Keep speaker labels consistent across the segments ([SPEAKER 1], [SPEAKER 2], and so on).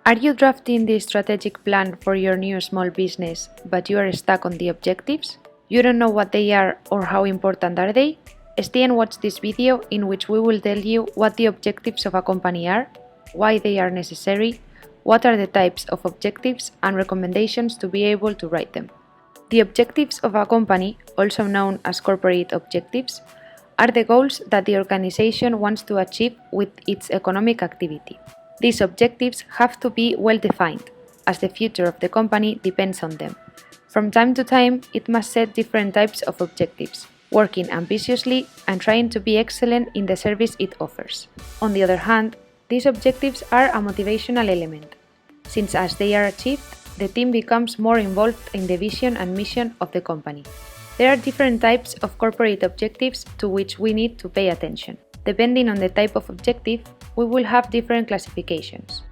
[SPEAKER 1] Are you drafting the strategic plan for your new small business, but you are stuck on the objectives? You don't know what they are or how important are they? Stay and watch this video in which we will tell you what the objectives of a company are, why they are necessary, what are the types of objectives, and recommendations to be able to write them. The objectives of a company, also known as corporate objectives, are the goals that the organization wants to achieve with its economic activity. These objectives have to be well defined, as the future of the company depends on them. From time to time, it must set different types of objectives, working ambitiously and trying to be excellent in the service it offers. On the other hand, these objectives are a motivational element, since as they are achieved, the team becomes more involved in the vision and mission of the company. There are different types of corporate objectives to which we need to pay attention. Depending on the type of objective, we will have different classifications.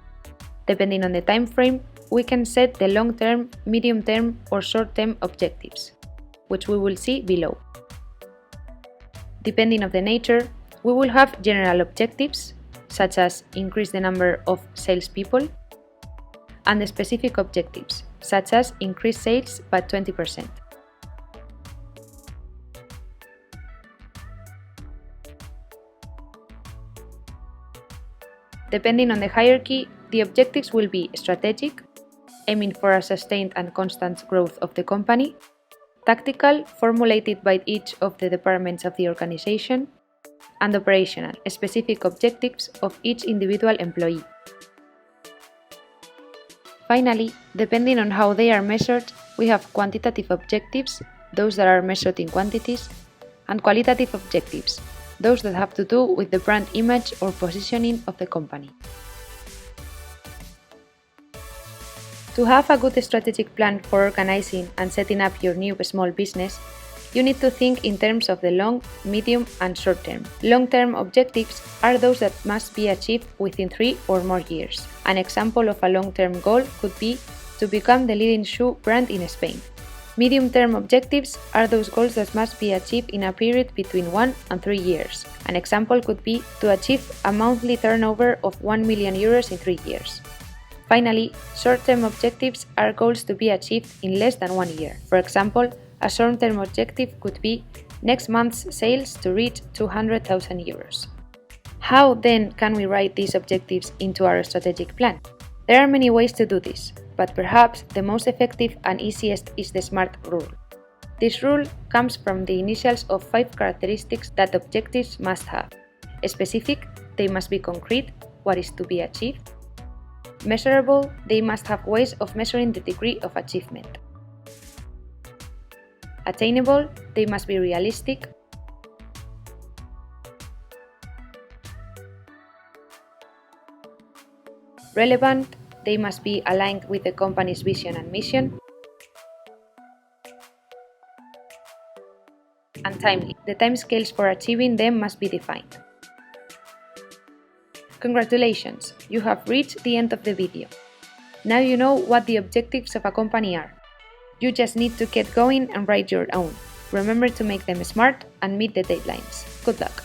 [SPEAKER 1] Depending on the time frame, we can set the long-term, medium-term, or short-term objectives, which we will see below. Depending on the nature, we will have general objectives, such as increase the number of salespeople, and the specific objectives, such as increase sales by 20%. Depending on the hierarchy, the objectives will be strategic, aiming for a sustained and constant growth of the company, tactical, formulated by each of the departments of the organization, and operational, specific objectives of each individual employee. Finally, depending on how they are measured, we have quantitative objectives, those that are measured in quantities, and qualitative objectives, those that have to do with the brand image or positioning of the company. To have a good strategic plan for organizing and setting up your new small business, you need to think in terms of the long, medium, and short term. Long-term objectives are those that must be achieved within 3 or more years. An example of a long-term goal could be to become the leading shoe brand in Spain. Medium-term objectives are those goals that must be achieved in a period between 1 and 3 years. An example could be to achieve a monthly turnover of 1 million euros in 3 years. Finally, short-term objectives are goals to be achieved in less than 1 year. For example, a short-term objective could be next month's sales to reach 200,000 euros. How then can we write these objectives into our strategic plan? There are many ways to do this, but perhaps the most effective and easiest is the SMART rule. This rule comes from the initials of 5 characteristics that objectives must have. Specific, they must be concrete, what is to be achieved. Measurable, they must have ways of measuring the degree of achievement. Attainable, they must be realistic. Relevant, they must be aligned with the company's vision and mission. And timely, the timescales for achieving them must be defined. Congratulations, you have reached the end of the video. Now you know what the objectives of a company are. You just need to get going and write your own. Remember to make them smart and meet the deadlines. Good luck!